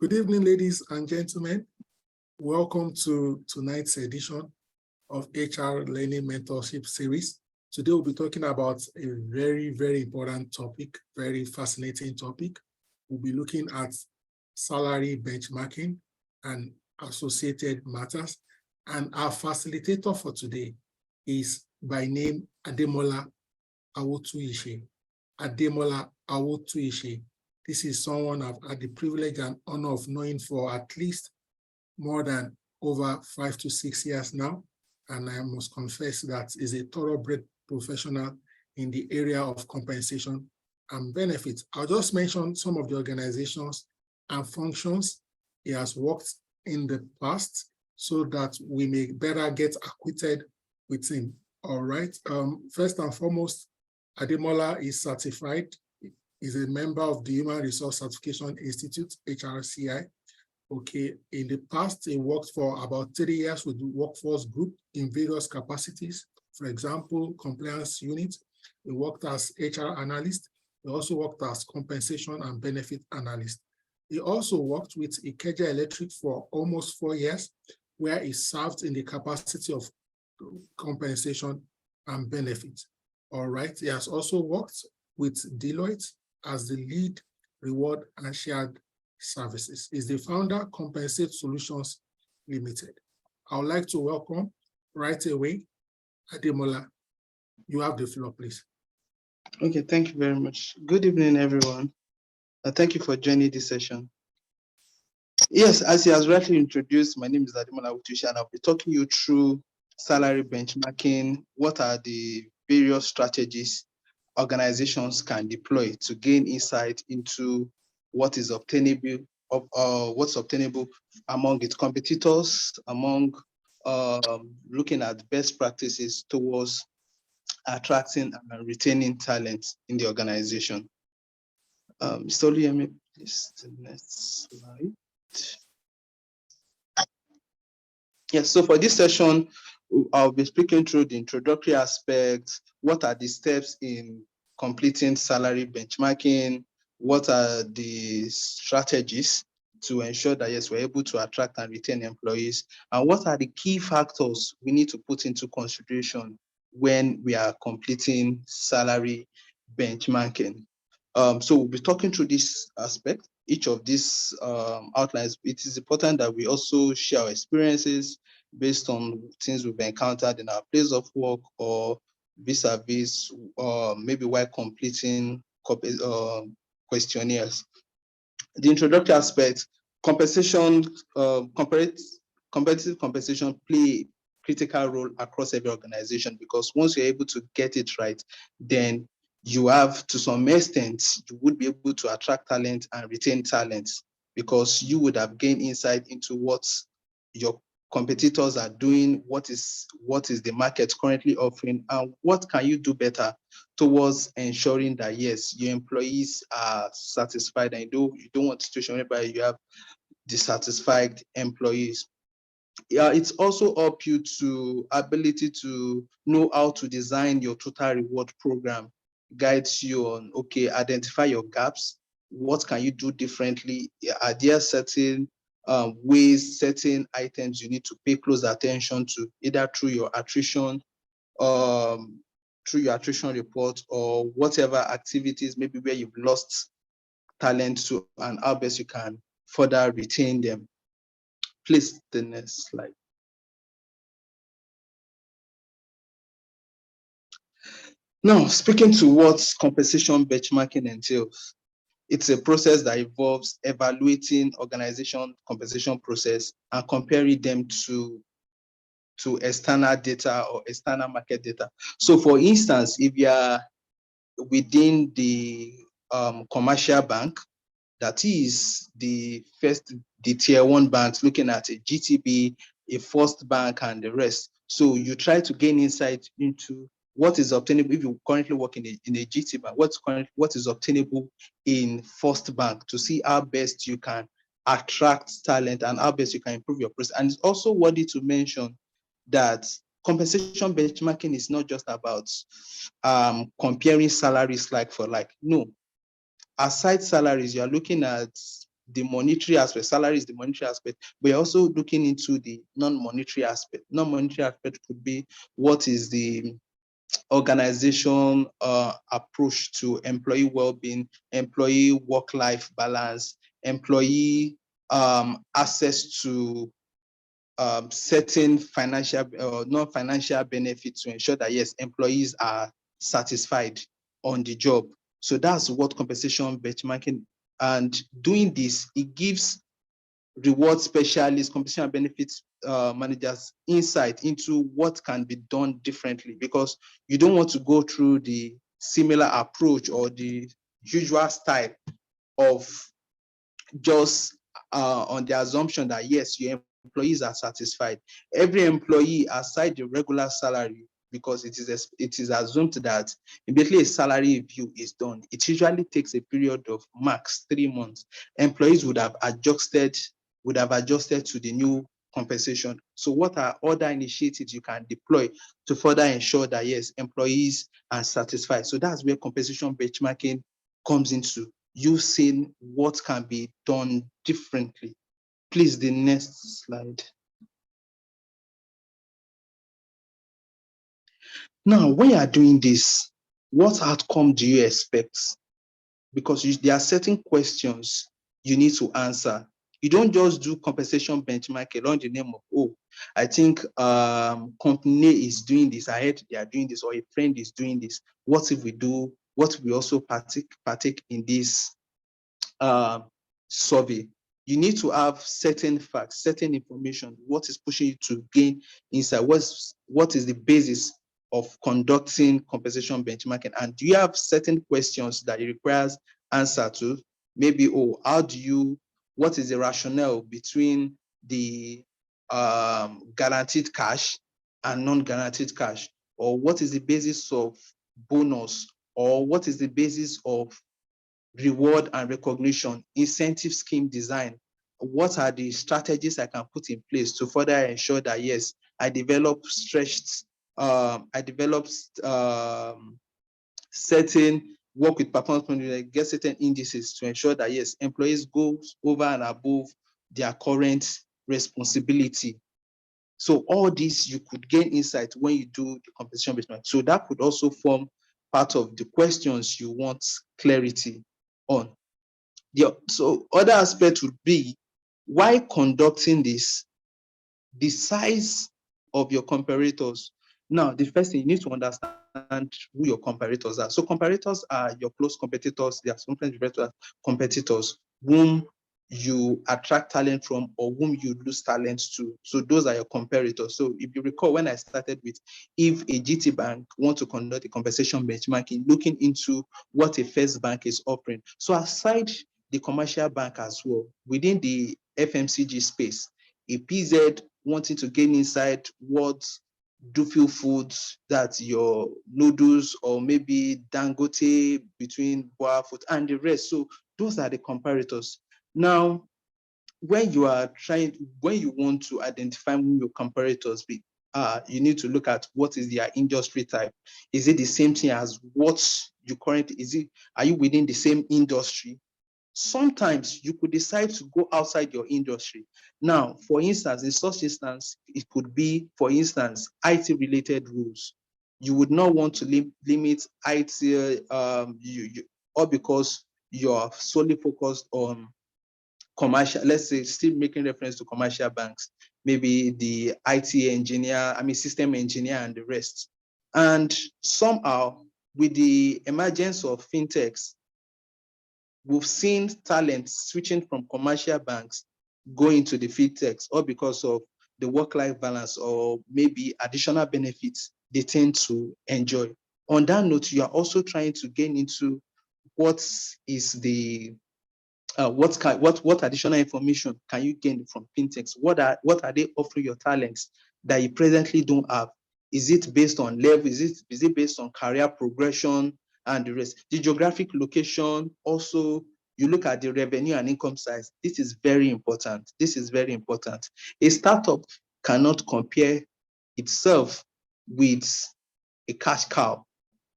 Good evening, ladies and gentlemen. Welcome to tonight's edition of HR Learning Mentorship Series. Today we'll be talking about a very, very important topic, very fascinating topic. We'll be looking at salary benchmarking and associated matters. And our facilitator for today is by name Ademola Awotuishe. Ademola Awotuishe. This is someone I've had the privilege and honor of knowing for at least more than over 5 to 6 years now. And I must confess that is a thoroughbred professional in the area of compensation and benefits. I'll just mention some of the organizations and functions he has worked in the past so that we may better get acquainted with him. All right. First and foremost, Ademola is certified. Is a member of the Human Resource Certification Institute, HRCI. Okay, in the past, he worked for about 30 years with the workforce group in various capacities. For example, compliance unit. He worked as HR analyst. He also worked as compensation and benefit analyst. He also worked with Ikeja Electric for almost 4 years, where he served in the capacity of compensation and benefit. All right, he has also worked with Deloitte as the lead reward and shared services. Is the founder Compensate Solutions Limited. I would like to welcome right away Ademola. You have the floor, please. Okay, thank you very much. Good evening, everyone. Thank you for joining this session. Yes, as he has rightly introduced, my name is Ademola Awotuishe, and I'll be talking you through salary benchmarking. What are the various strategies organizations can deploy to gain insight into what is obtainable, what's obtainable among its competitors, among looking at best practices towards attracting and retaining talent in the organization. Mr. Oluyemi, please, the next slide. Yes, so for this session, I'll be speaking through the introductory aspects. What are the steps in completing salary benchmarking? What are the strategies to ensure that, yes, we're able to attract and retain employees? And what are the key factors we need to put into consideration when we are completing salary benchmarking? So we'll be talking through this aspect, each of these outlines. It is important that we also share our experiences based on things we've encountered in our place of work or vis-a-vis, maybe while completing questionnaires. The introductory aspect, compensation, competitive compensation play a critical role across every organization, because once you're able to get it right, then you have, to some extent, you would be able to attract talent and retain talent, because you would have gained insight into what your competitors are doing, what is the market currently offering, and what can you do better towards ensuring that, yes, your employees are satisfied, and you don't want a situation whereby you have dissatisfied employees. Yeah, it's also up you to ability to know how to design your total reward program, guides you on, okay, identify your gaps. What can you do differently? Are there certain ways, certain items you need to pay close attention to, either through your attrition report, or whatever activities, maybe where you've lost talent to, and how best you can further retain them. Please, the next slide. Now, speaking to what compensation benchmarking entails, it's a process that involves evaluating organization compensation process and comparing them to external data or external market data. So for instance, if you are within the commercial bank, that is the tier 1 banks, looking at a GTB, a First Bank, and the rest. So you try to gain insight into what is obtainable if you currently work in a GT bank, what is obtainable in First Bank, to see how best you can attract talent and how best you can improve your process. And it's also worthy to mention that compensation benchmarking is not just about comparing salaries like for like. No. Aside salaries, you are looking at the monetary aspect. Salary is the monetary aspect, but you're also looking into the non-monetary aspect. Non-monetary aspect could be what is the organization approach to employee well-being, employee work-life balance, employee access to certain financial or non-financial benefits to ensure that, yes, employees are satisfied on the job. So that's what compensation benchmarking, and doing this, it gives reward specialists, compensation and benefits managers insight into what can be done differently, because you don't want to go through the similar approach or the usual style of just on the assumption that, yes, your employees are satisfied. Every employee, aside the regular salary, because it is assumed that immediately a salary review is done, it usually takes a period of max 3 months. Employees would have adjusted to the new compensation. So what are other initiatives you can deploy to further ensure that, yes, employees are satisfied? So that's where compensation benchmarking comes into, you seeing what can be done differently. Please, the next slide. Now, when you are doing this, what outcome do you expect? Because there are certain questions you need to answer. You don't just do compensation benchmark along the name of, oh, I think company is doing this, I heard they are doing this, or a friend is doing this. What if we do, what if we also partake in this survey? You need to have certain facts, certain information, what is pushing you to gain insight, what is the basis of conducting compensation benchmarking, and do you have certain questions that it requires answer to? Maybe, oh, what is the rationale between the guaranteed cash and non-guaranteed cash? Or what is the basis of bonus? Or what is the basis of reward and recognition, incentive scheme design? What are the strategies I can put in place to further ensure that, yes, I develop certain work with performance management, get certain indices to ensure that, yes, employees go over and above their current responsibility. So all this, you could gain insight when you do the compensation benchmark. So that could also form part of the questions you want clarity on. So other aspect would be, why conducting this, the size of your comparators. Now, the first thing, you need to understand who your comparators are. So comparators are your close competitors. They are sometimes referred to as competitors, whom you attract talent from or whom you lose talent to. So those are your comparators. So if you recall, when I started with, if a GT bank wants to conduct a compensation benchmarking, looking into what a First Bank is offering. So aside the commercial bank as well, within the FMCG space, a PZ wanting to gain insight what Dufil Foods, that's your noodles, or maybe Dangote between Boa Food and the rest. So those are the comparators. Now, when you want to identify who your comparators be, you need to look at what is their industry type. Is it the same thing as what you currently, are you within the same industry? Sometimes you could decide to go outside your industry. Now, for instance, in such instance, it could be, for instance, IT-related rules. You would not want to limit IT, or because you're solely focused on commercial, let's say, still making reference to commercial banks, maybe the IT engineer, system engineer and the rest. And somehow, with the emergence of fintechs, we've seen talent switching from commercial banks going to the fintechs, or because of the work-life balance or maybe additional benefits they tend to enjoy. On that note, you are also trying to gain into what is the what additional information can you gain from fintechs? What are they offering your talents that you presently don't have? Is it based on level? Is it based on career progression and the rest? The geographic location, also, you look at the revenue and income size. This is very important. This is very important. A startup cannot compare itself with a cash cow.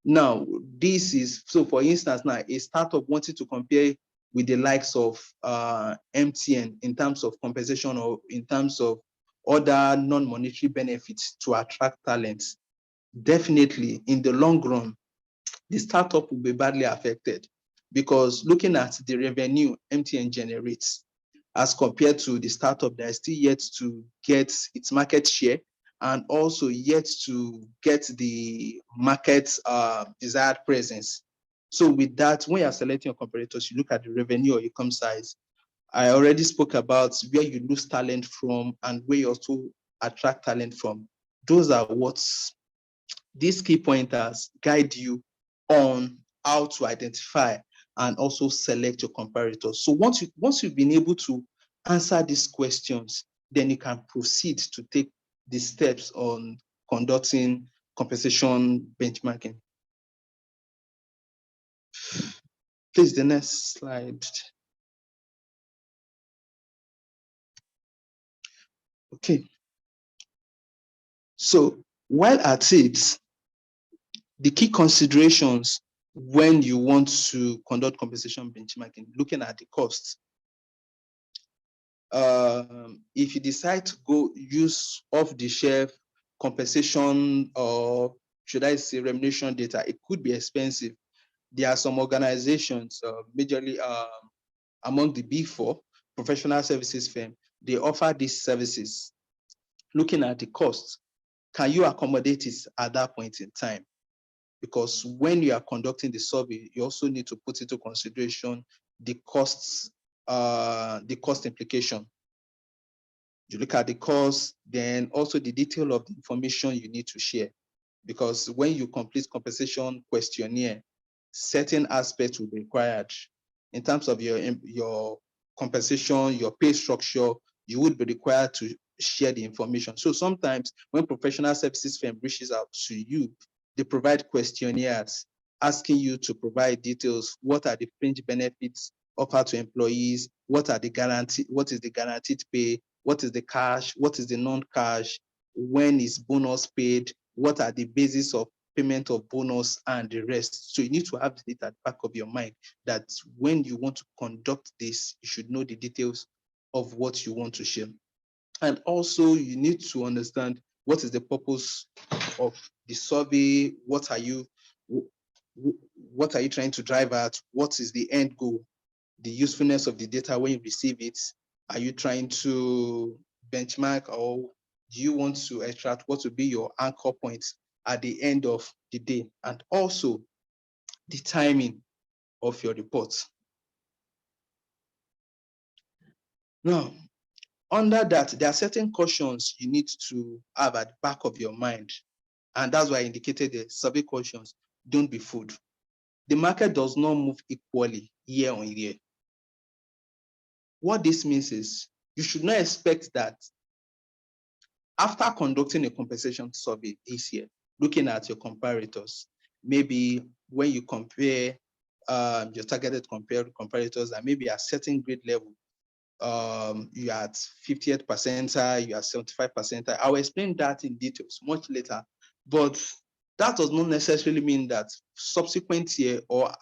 Now, this is, so for instance, now a startup wanting to compare with the likes of MTN in terms of compensation or in terms of other non-monetary benefits to attract talents, definitely in the long run, the startup will be badly affected, because looking at the revenue MTN generates as compared to the startup that is still yet to get its market share and also yet to get the market's desired presence. So with that, when you're selecting your comparators, you look at the revenue or income size. I already spoke about where you lose talent from and where you also attract talent from. Those are what these key pointers guide you on how to identify and also select your comparators. So once you've been able to answer these questions, then you can proceed to take the steps on conducting compensation benchmarking. Please, the next slide. Okay. So while at it, the key considerations when you want to conduct compensation benchmarking, looking at the costs. If you decide to go use off-the-shelf compensation, or should I say remuneration data, it could be expensive. There are some organizations, majorly among the Big Four professional services firm, they offer these services. Looking at the cost, can you accommodate it at that point in time? Because when you are conducting the survey, you also need to put into consideration the costs, the cost implication. You look at the cost, then also the detail of the information you need to share. Because when you complete compensation questionnaire, certain aspects will be required. In terms of your compensation, your pay structure, you would be required to share the information. So sometimes when professional services firm reaches out to you, they provide questionnaires asking you to provide details. What are the fringe benefits offered to employees? What is the guaranteed pay? What is the cash? What is the non-cash? When is bonus paid? What are the basis of payment of bonus and the rest? So you need to have it at the back of your mind that when you want to conduct this, you should know the details of what you want to share. And also you need to understand what is the purpose of the survey. What are you trying to drive at? What is the end goal? The usefulness of the data when you receive it. Are you trying to benchmark, or do you want to extract what will be your anchor points at the end of the day? And also the timing of your report. Now, under that, there are certain cautions you need to have at the back of your mind. And that's why I indicated the survey cautions. Don't be fooled. The market does not move equally year on year. What this means is you should not expect that after conducting a compensation survey this year, looking at your comparators, maybe when you compare your targeted comparators and maybe at certain grade level, you're at 50th percentile, you are 75th percentile. I'll explain that in details much later, but that does not necessarily mean that subsequent year or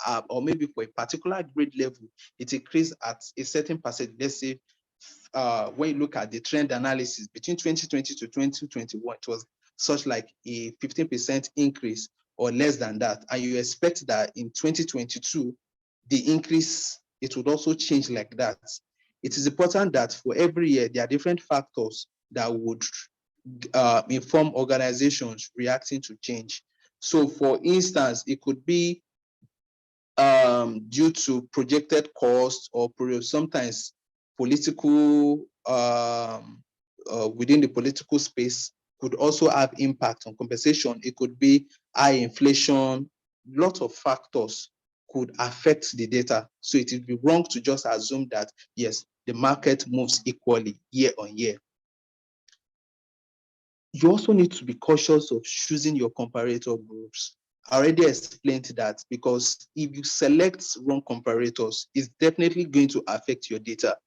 maybe for a particular grade level, it increased at a certain percent. Let's say when you look at the trend analysis between 2020 to 2021, it was such like a 15% increase or less than that. And you expect that in 2022, the increase, it would also change like that. It is important that for every year, there are different factors that would inform organizations reacting to change. So for instance, it could be due to projected costs or sometimes political, within the political space could also have impact on compensation. It could be high inflation, lot of factors could affect the data. So it would be wrong to just assume that, yes, the market moves equally year on year. You also need to be cautious of choosing your comparator groups. I already explained that, because if you select wrong comparators, it's definitely going to affect your data.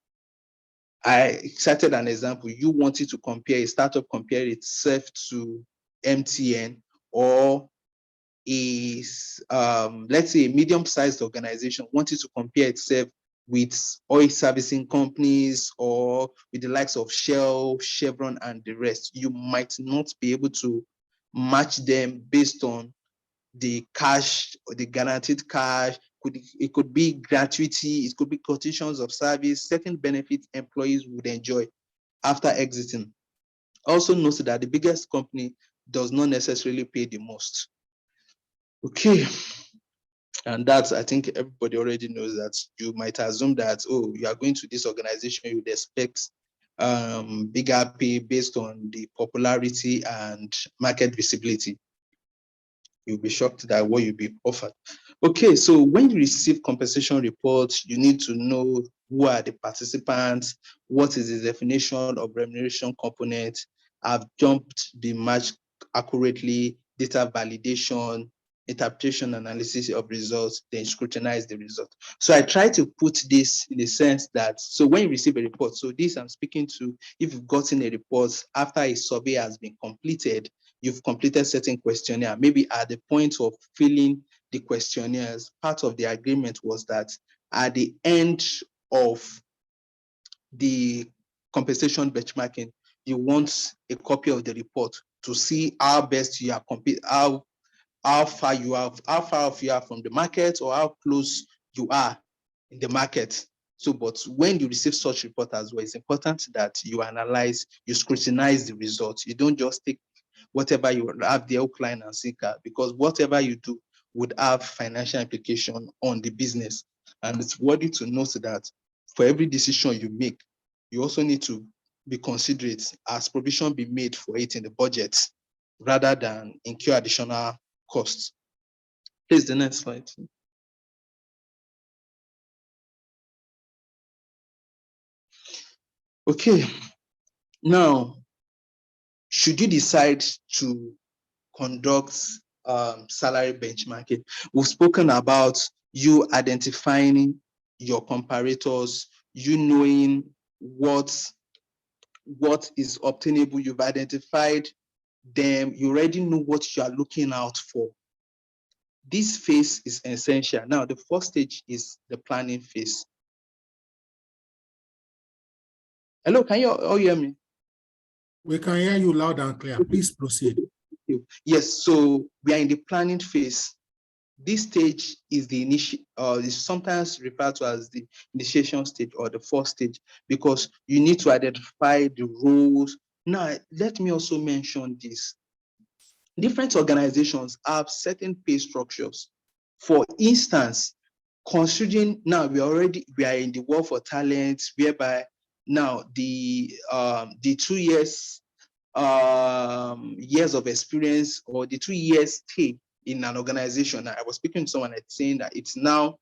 I cited an example. You wanted to compare a startup, compare itself to MTN, or is let's say a medium-sized organization wanted to compare itself with oil servicing companies or with the likes of Shell, Chevron, and the rest, you might not be able to match them based on the cash or the guaranteed cash. It could be gratuity, it could be conditions of service, certain benefits employees would enjoy after exiting. Also note that the biggest company does not necessarily pay the most. Okay. And that's, I think everybody already knows that. You might assume that, oh, you are going to this organization, you would expect bigger pay based on the popularity and market visibility. You'll be shocked that what you'll be offered. Okay, so when you receive compensation reports, you need to know who are the participants, what is the definition of remuneration component, have jumped the match accurately, data validation, interpretation, analysis of results, then scrutinize the result. So I try to put this in the sense that, so when you receive a report, so this I'm speaking to, if you've gotten a report after a survey has been completed, you've completed certain questionnaire, maybe at the point of filling the questionnaires, part of the agreement was that at the end of the compensation benchmarking, you want a copy of the report to see how best you are how far off you are from the market, or how close you are in the market. So, but when you receive such report as well, it's important that you analyze, you scrutinize the results. You don't just take whatever you have the hook, line, and sinker, because whatever you do would have financial implication on the business. And it's worthy to note that for every decision you make, you also need to be considerate as provision be made for it in the budget, rather than incur additional costs. Please, the next slide. Okay, now, should you decide to conduct salary benchmarking, we've spoken about you identifying your comparators, you knowing what is obtainable, you've identified them, you already know what you are looking out for. This phase is essential. Now, the first stage is the planning phase. Hello, can you all hear me? We can hear you loud and clear. Please proceed. Yes, so we are in the planning phase. This stage is the is sometimes referred to as the initiation stage or the first stage, because you need to identify the roles. Now, let me also mention this. Different organizations have certain pay structures. For instance, considering now we are in the war for talent, whereby now the 2 years years of experience, or the 2 years stay in an organization. I was speaking to someone saying that it's now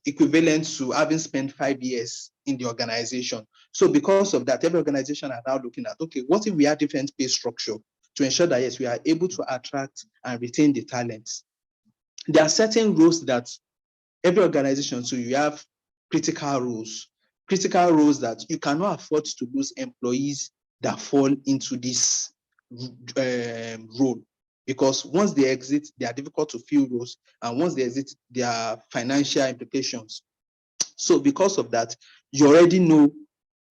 equivalent to having spent 5 years in the organization. So because of that, every organization are now looking at, okay, what if we have different pay structure to ensure that, yes, we are able to attract and retain the talents. There are certain roles that every organization, so you have critical roles that you cannot afford to lose employees that fall into this role, because once they exit, they are difficult to fill roles, and once they exit, there are financial implications. So because of that, you already know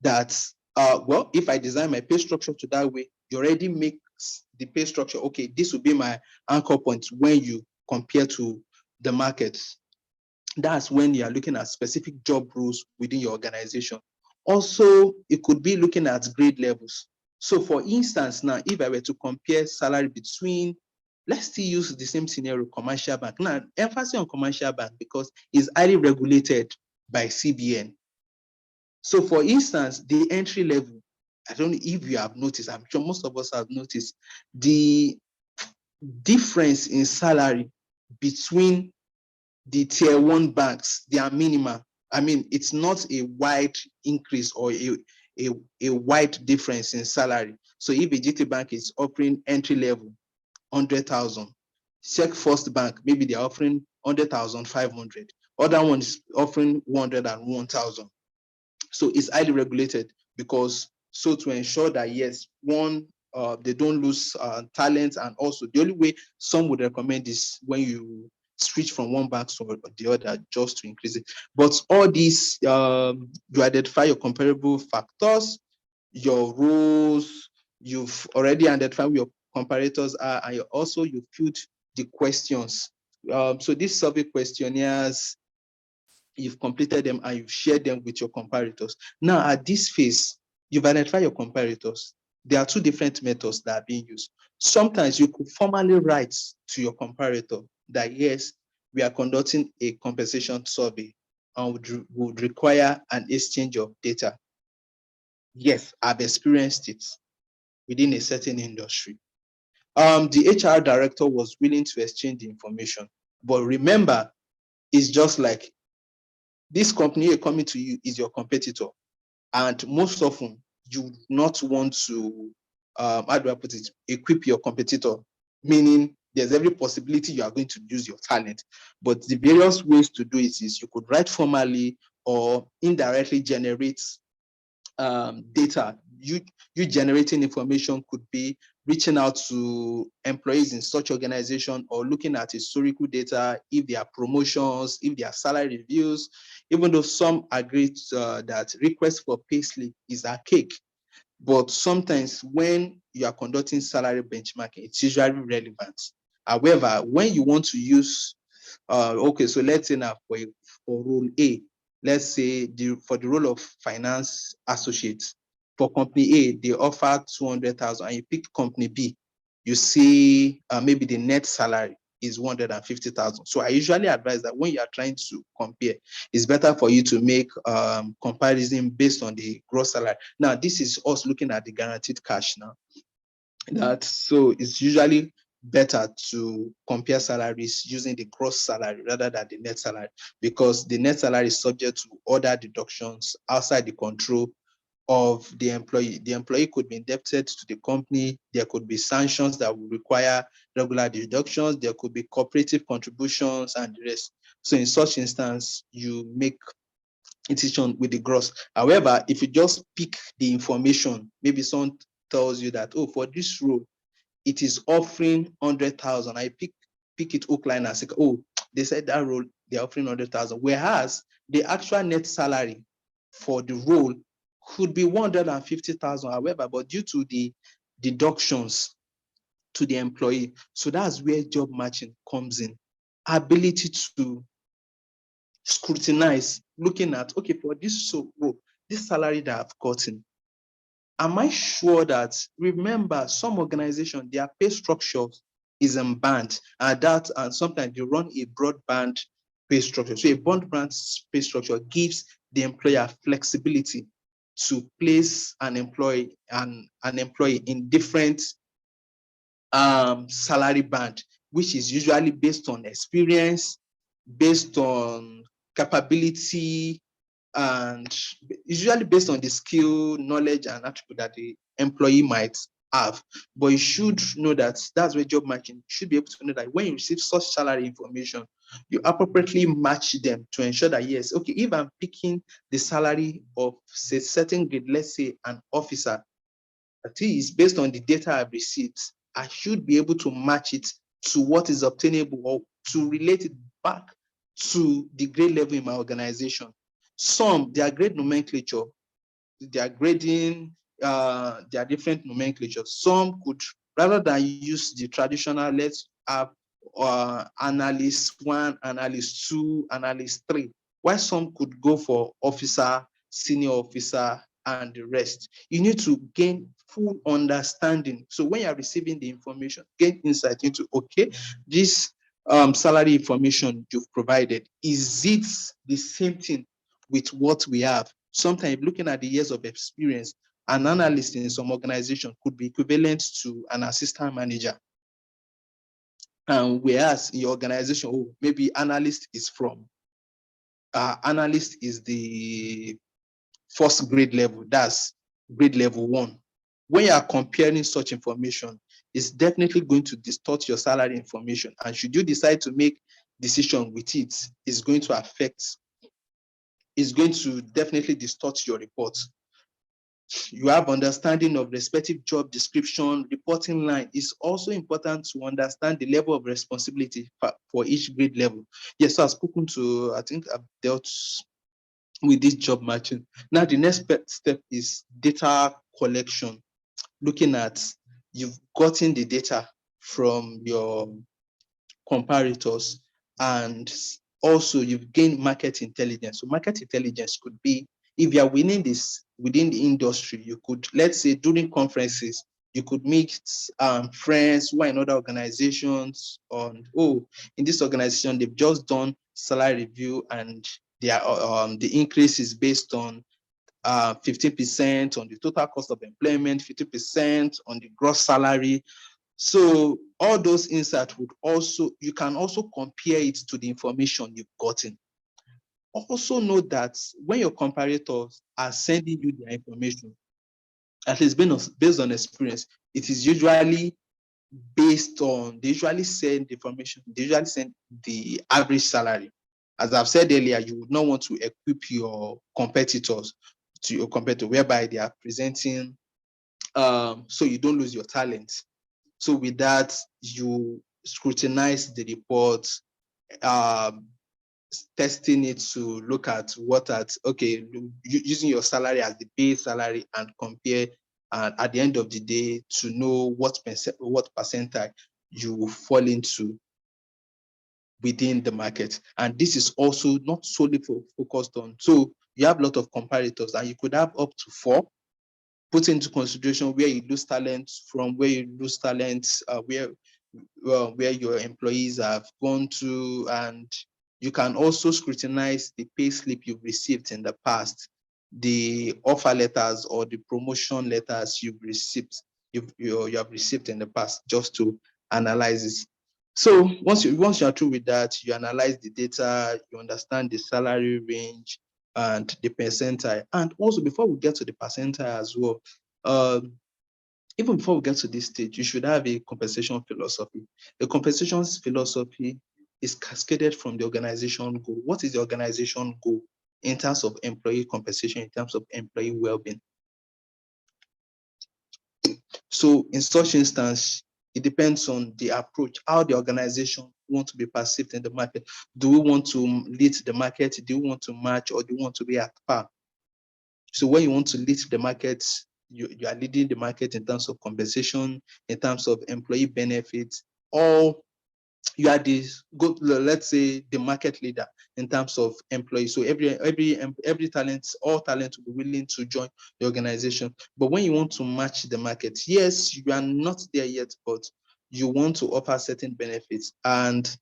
that, well, if I design my pay structure to that way, you already make the pay structure, okay, this will be my anchor point when you compare to the market. That's when you are looking at specific job roles within your organization. Also, it could be looking at grade levels. So for instance, now, if I were to compare salary between, let's still use the same scenario, commercial bank. Now, emphasis on commercial bank because it's highly regulated by CBN. So for instance, the entry level, I don't know if you have noticed, I'm sure most of us have noticed, the difference in salary between the tier 1 banks, they are minimal. I mean, it's not a wide increase or a wide difference in salary. So if a GT Bank is offering entry level 100,000, Check First Bank, maybe they're offering 100,500. Other one is offering 101,000. So it's highly regulated, because so to ensure that, yes, one, they don't lose talent, and also the only way some would recommend is when you switch from one bank to the other just to increase it. But all these, you identify your comparable factors, your roles, you've already identified your comparators are, and you filled the questions. So these survey questionnaires, you've completed them and you've shared them with your comparators. Now at this phase, you've identified your comparators. There are two different methods that are being used. Sometimes you could formally write to your comparator that yes, we are conducting a compensation survey and would require an exchange of data. Yes, I've experienced it within a certain industry. The HR director was willing to exchange the information, but remember, it's just like this company coming to you is your competitor, and most often you do not want to, how do I put it, equip your competitor, meaning there's every possibility you are going to use your talent. But the various ways to do it is you could write formally or indirectly generate data. You generating information could be reaching out to employees in such organization or looking at historical data, if there are promotions, if there are salary reviews, even though some agree that request for payslip is archaic. But sometimes when you are conducting salary benchmarking, it's usually relevant. However, when you want to use, okay, so let's say now for role A, let's say for the role of finance associate, for company A, they offer 200,000 and you pick company B, you see maybe the net salary is 150,000. So I usually advise that when you are trying to compare, it's better for you to make comparison based on the gross salary. Now, this is us looking at the guaranteed cash now. So it's usually better to compare salaries using the gross salary rather than the net salary, because the net salary is subject to other deductions outside the control of the employee. The employee could be indebted to the company. There could be sanctions that will require regular deductions. There could be cooperative contributions and the rest. So in such instance, you make a decision with the gross. However, if you just pick the information, maybe someone tells you that, oh, for this role, it is offering 100,000. I pick it hook, line, and say, oh, they said that role, they're offering 100,000. Whereas the actual net salary for the role could be 150,000. However, but due to the deductions to the employee, so that's where job matching comes in. Ability to scrutinize, looking at, okay, for this role, this salary that I've gotten, am I sure that, remember, some organizations, their pay structure is in band, and sometimes they run a broadband pay structure. So a broadband pay structure gives the employer flexibility to place an employee in different salary band, which is usually based on experience, based on capability, and usually based on the skill, knowledge, and attribute that the employee might have. But you should know that that's where job matching, you should be able to know that when you receive such salary information, you appropriately match them to ensure that, yes, okay, if I'm picking the salary of say certain grade, let's say an officer, that is based on the data I've received, I should be able to match it to what is obtainable or to relate it back to the grade level in my organization. Some, their grade nomenclature, their grading, there are different nomenclatures. Some could, rather than use the traditional, let's have analyst 1, analyst 2, analyst 3, while some could go for officer, senior officer, and the rest. You need to gain full understanding. So when you're receiving the information, gain insight into, okay, this salary information you've provided, is it the same thing with what we have? Sometimes looking at the years of experience, an analyst in some organization could be equivalent to an assistant manager. And whereas in your organization, oh, maybe analyst is the first grade level, that's grade level 1. When you are comparing such information, it's definitely going to distort your salary information. And should you decide to make decision with it, it's going to definitely distort your report. You have understanding of respective job description, reporting line. It's also important to understand the level of responsibility for each grade level. Yes, so I've spoken to, I think I've dealt with this job matching. Now, the next step is data collection. Looking at, you've gotten the data from your comparators, and also you've gained market intelligence. So market intelligence could be, if you are winning this within the industry, you could, let's say during conferences, you could meet friends who are in other organizations on, oh, in this organization, they've just done salary review and the increase is based on 50% on the total cost of employment, 50% on the gross salary. So all those insights would also, you can also compare it to the information you've gotten. Also note that when your comparators are sending you their information, at least based on experience, it is usually based on, they usually send the information, they usually send the average salary. As I've said earlier, you would not want to equip your competitors to your competitor whereby they are presenting, so you don't lose your talent. So with that, you scrutinize the report, testing it to look at okay, using your salary as the base salary and compare, and at the end of the day, to know what percentage you fall into within the market. And this is also not solely focused on, so you have a lot of comparators and you could have up to 4. Put into consideration where you lose talent from, where you lose talent, where your employees have gone to, and you can also scrutinize the pay slip you've received in the past, the offer letters or the promotion letters you have received in the past, just to analyze it. So once you are through with that, you analyze the data, you understand the salary range and the percentile. And also, before we get to the percentile as well, even before we get to this stage, you should have a compensation philosophy. The compensation philosophy is cascaded from the organization goal. What is the organization goal in terms of employee compensation, in terms of employee well-being? So in such instance, it depends on the approach, how the organization want to be perceived in the market. Do we want to lead the market? Do we want to match, or do we want to be at par? So when you want to lead the market, you are leading the market in terms of compensation, in terms of employee benefits, or you are let's say the market leader in terms of employees. So every talent, all talent will be willing to join the organization. But when you want to match the market, yes, you are not there yet, but you want to offer certain benefits. And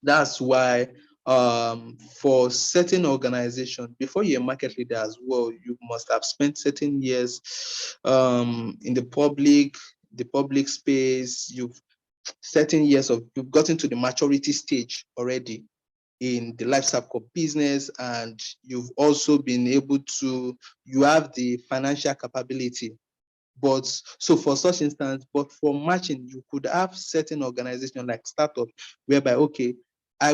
that's why for certain organization, before you're a market leader as well, you must have spent certain years in the public space. You've gotten to the maturity stage already in the life cycle of business, and you've also been able to, you have the financial capability. But so for such instance, but for matching, you could have certain organizations like startup whereby, okay, I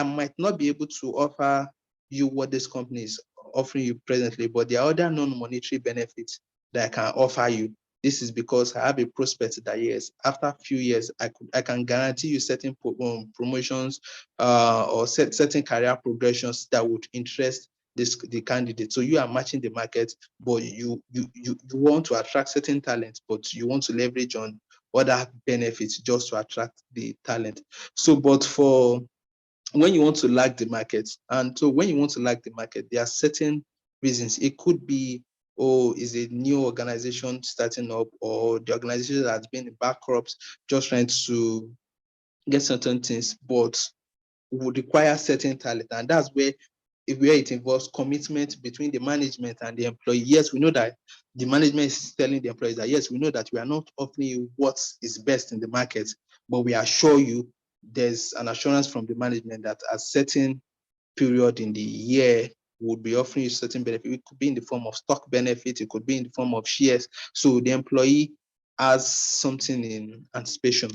might not be able to offer you what this company is offering you presently, but there are other non-monetary benefits that I can offer you. This is because I have a prospect that, yes, after a few years, I can guarantee you certain promotions or certain career progressions that would interest the candidate. So you are matching the market, but you want to attract certain talent, but you want to leverage on other benefits just to attract the talent. So, but for when you want to lag the market, and so when you want to lag the market, there are certain reasons. It could be, oh, is a new organization starting up, or the organization has been bankrupt, just trying to get certain things, but would require certain talent. And that's where it involves commitment between the management and the employee. Yes, we know that the management is telling the employees that, yes, we know that we are not offering you what is best in the market, but we assure you there's an assurance from the management that a certain period in the year would be offering you certain benefit. It could be in the form of stock benefit, it could be in the form of shares. So the employee has something in anticipation.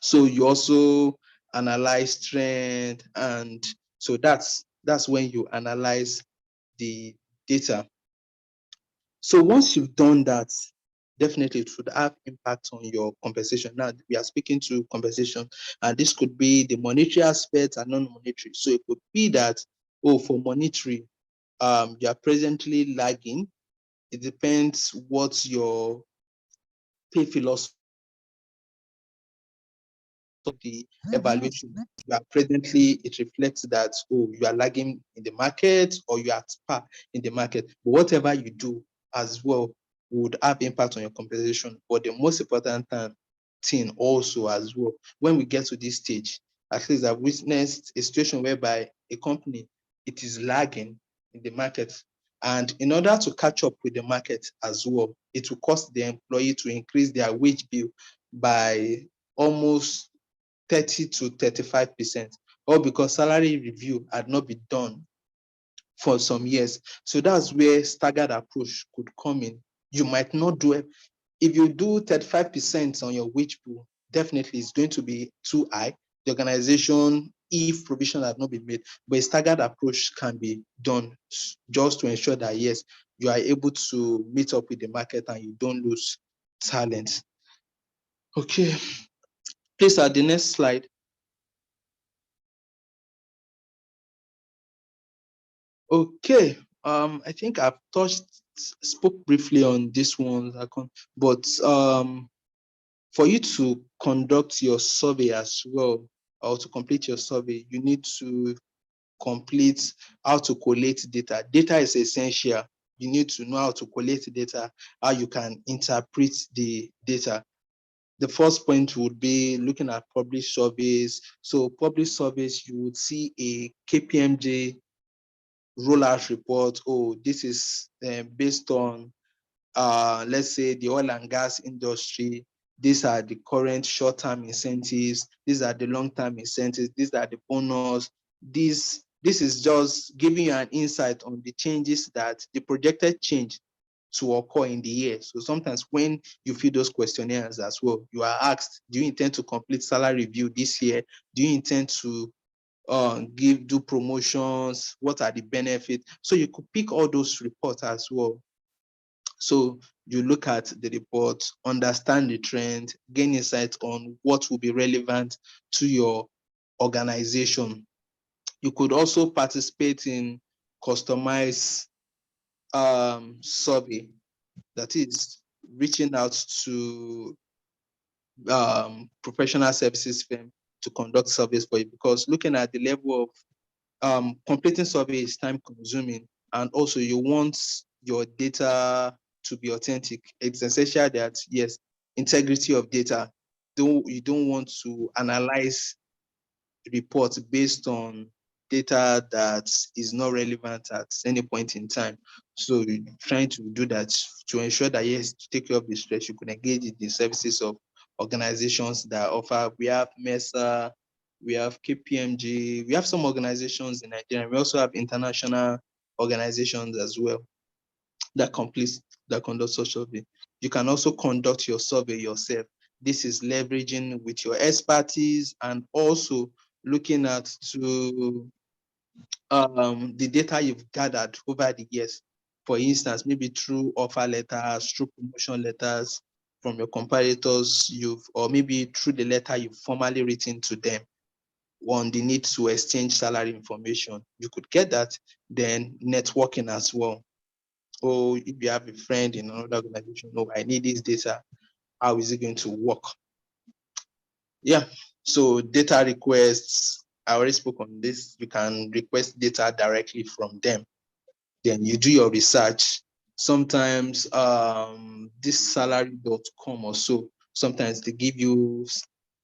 So you also analyze trend, and so that's when you analyze the data. So once you've done that, definitely it should have impact on your compensation. Now we are speaking to compensation, and this could be the monetary aspect and non-monetary. So it could be that, oh, for monetary, you are presently lagging. It depends what your pay philosophy of the evaluation. You are presently, it reflects that, oh, you are lagging in the market or you are at par in the market. But whatever you do as well would have impact on your compensation. But the most important thing also as well, when we get to this stage, at least I've witnessed a situation whereby a company, it is lagging in the market. And in order to catch up with the market as well, it will cost the employee to increase their wage bill by almost 30 to 35%, all because salary review had not been done for some years. So that's where staggered approach could come in. You might not do it. If you do 35% on your wage pool, definitely it's going to be too high. The organization, if provision had not been made, but a staggered approach can be done just to ensure that, yes, you are able to meet up with the market and you don't lose talent. Okay, please at the next slide. Okay, I think I've spoke briefly on this one, but for you to conduct your survey as well, or to complete your survey, you need to complete how to collate data. Data is essential. You need to know how to collect data, how you can interpret the data. The first point would be looking at published surveys. So published surveys, you would see a KPMG rollout report. Oh, this is based on, let's say, the oil and gas industry. These are the current short-term incentives. These are the long-term incentives. These are the bonus. This is just giving you an insight on the changes that the projected change to occur in the year. So sometimes when you fill those questionnaires as well, you are asked, do you intend to complete salary review this year? Do you intend to do promotions? What are the benefits? So you could pick all those reports as well. So you look at the report, understand the trend, gain insight on what will be relevant to your organization. You could also participate in customized survey, that is reaching out to professional services firm to conduct surveys for you, because looking at the level of completing survey is time consuming, and also you want your data to be authentic. It's essential that, yes, integrity of data. You don't want to analyze reports based on data that is not relevant at any point in time. So you're trying to do that to ensure that, yes, to take care of the stress, you can engage in the services of organizations that offer. We have MESA, we have KPMG, we have some organizations in Nigeria. We also have international organizations as well that conduct such survey. You can also conduct your survey yourself. This is leveraging with your expertise and also looking at the data you've gathered over the years. For instance, maybe through offer letters, through promotion letters from your competitors, or maybe through the letter you've formally written to them on the need to exchange salary information. You could get that. Then networking as well. Or if you have a friend in another organization, no, I need this data. How is it going to work? Yeah. So data requests, I already spoke on this. You can request data directly from them. Then you do your research. Sometimes this salary.com or so, sometimes they give you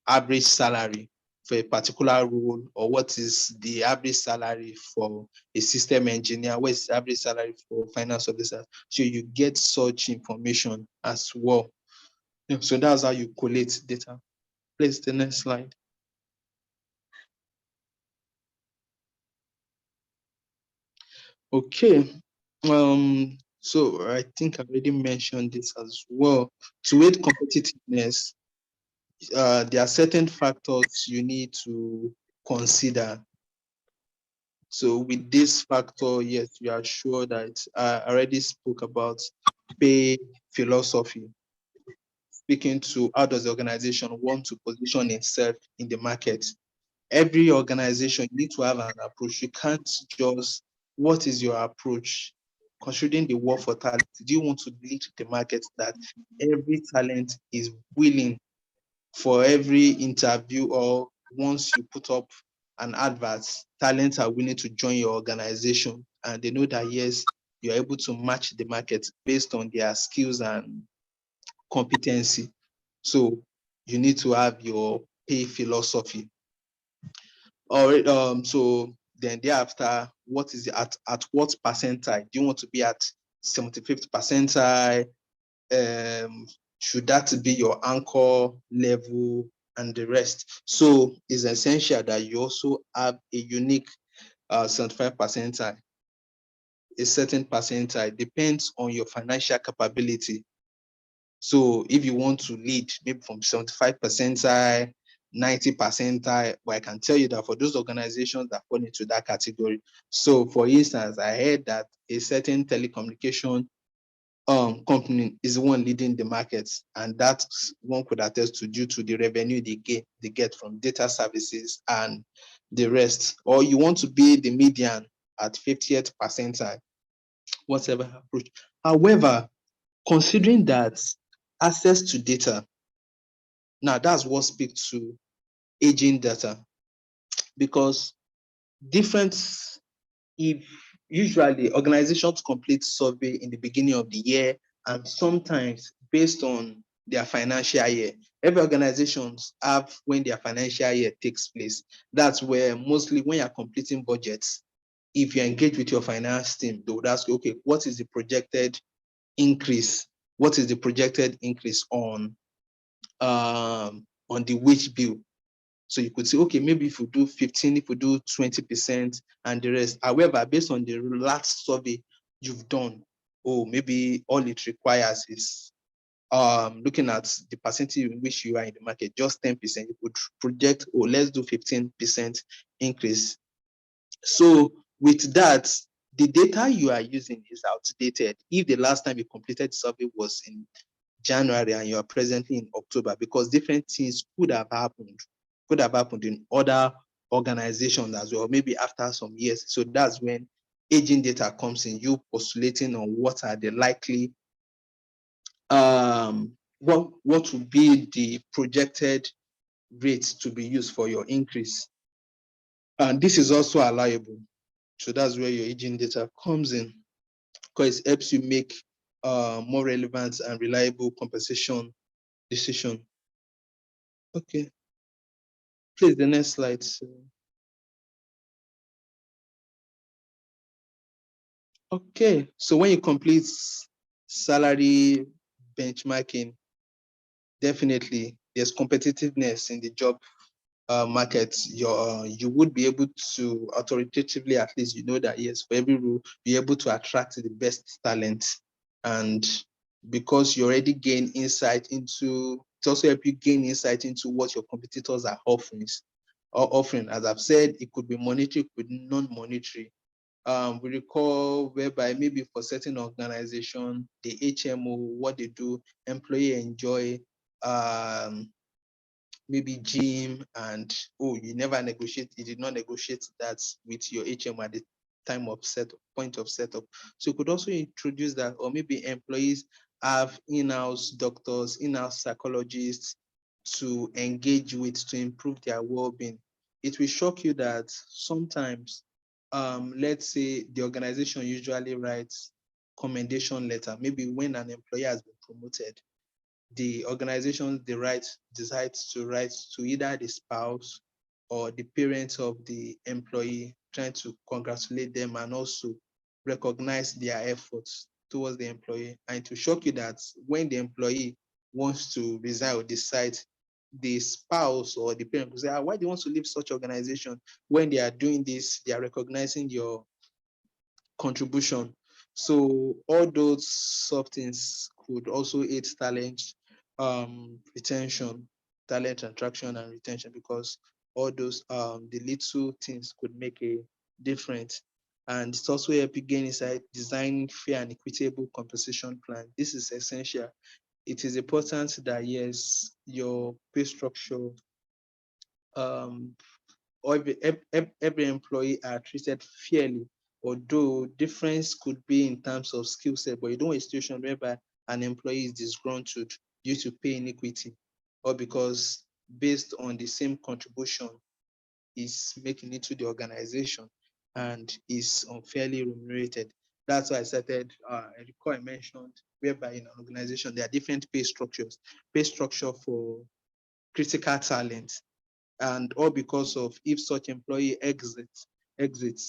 average salary for a particular role, or what is the average salary for a system engineer, what is the average salary for finance officer. So you get such information as well. Yeah, so that's how you collate data. Please, the next slide. Okay. So I think I already mentioned this as well. To aid competitiveness, there are certain factors you need to consider. So with this factor, yes, we are sure that I already spoke about pay philosophy, speaking to how does the organization want to position itself in the market. Every organization, you need to have an approach. You can't just, what is your approach? Considering the war for talent, do you want to lead the market that every talent is willing for every interview, or once you put up an advert, talents are willing to join your organization and they know that yes, you're able to match the market based on their skills and competency. So you need to have your pay philosophy. All right, so then thereafter, what is it, at what percentile? Do you want to be at 75th percentile? Should that be your anchor level and the rest? So it's essential that you also have a unique 75 percentile. A certain percentile depends on your financial capability. So if you want to lead maybe from 75 percentile, 90 percentile, but I can tell you that for those organizations that fall into that category. So for instance, I heard that a certain telecommunication company is the one leading the market, and that one could attest to due to the revenue they get from data services and the rest. Or you want to be the median at 50th percentile, whatever approach. However, considering that access to data, now that's what speaks to aging data, because different, if usually organizations complete survey in the beginning of the year, and sometimes based on their financial year. Every organizations have when their financial year takes place. That's where mostly when you're completing budgets, if you engage with your finance team, they would ask you, okay, what is the projected increase? What is the projected increase on the wage bill? So you could say, okay, maybe if we do 15, if we do 20% and the rest. However, based on the last survey you've done, oh, maybe all it requires is looking at the percentage in which you are in the market, just 10%, you could project, oh, let's do 15% increase. So with that, the data you are using is outdated. If the last time you completed the survey was in January and you are presently in October, because different things could have happened in other organizations as well, maybe after some years. So that's when aging data comes in, you postulating on what are the likely, what would be the projected rates to be used for your increase. And this is also allowable. So that's where your aging data comes in, because it helps you make more relevant and reliable compensation decision. Okay. Please, the next slide. Okay, so when you complete salary benchmarking, definitely there's competitiveness in the job market. You would be able to authoritatively, at least you know that yes, for every role, be able to attract the best talent. And because you already gain insight into, it also help you gain insight into what your competitors are offering. As I've said, it could be monetary, it could be non-monetary. We recall whereby maybe for certain organization, the HMO, what they do, employee enjoy maybe gym, and you did not negotiate that with your HMO at the time of point of setup. So you could also introduce that, or maybe employees have in-house doctors, in-house psychologists to engage with to improve their well-being. It will shock you that sometimes, let's say the organization usually writes commendation letter, maybe when an employee has been promoted, the organization decides to write to either the spouse or the parents of the employee, trying to congratulate them and also recognize their efforts towards the employee. And to shock you that when the employee wants to resign or decide, the spouse or the parent will say, why do you want to leave such organization? When they are doing this, they are recognizing your contribution. So all those soft things could also aid talent retention, talent attraction and retention, because all those the little things could make a difference. And it also helps you gain insight, design fair and equitable compensation plan. This is essential. It is important that, yes, your pay structure, or every employee are treated fairly, although difference could be in terms of skill set, but you don't want a situation whereby an employee is disgruntled due to pay inequity, or because based on the same contribution is making it to the organization and is unfairly remunerated. That's why I started, I recall I mentioned whereby in an organization, there are different pay structures, pay structure for critical talent, and all because of if such employee exits,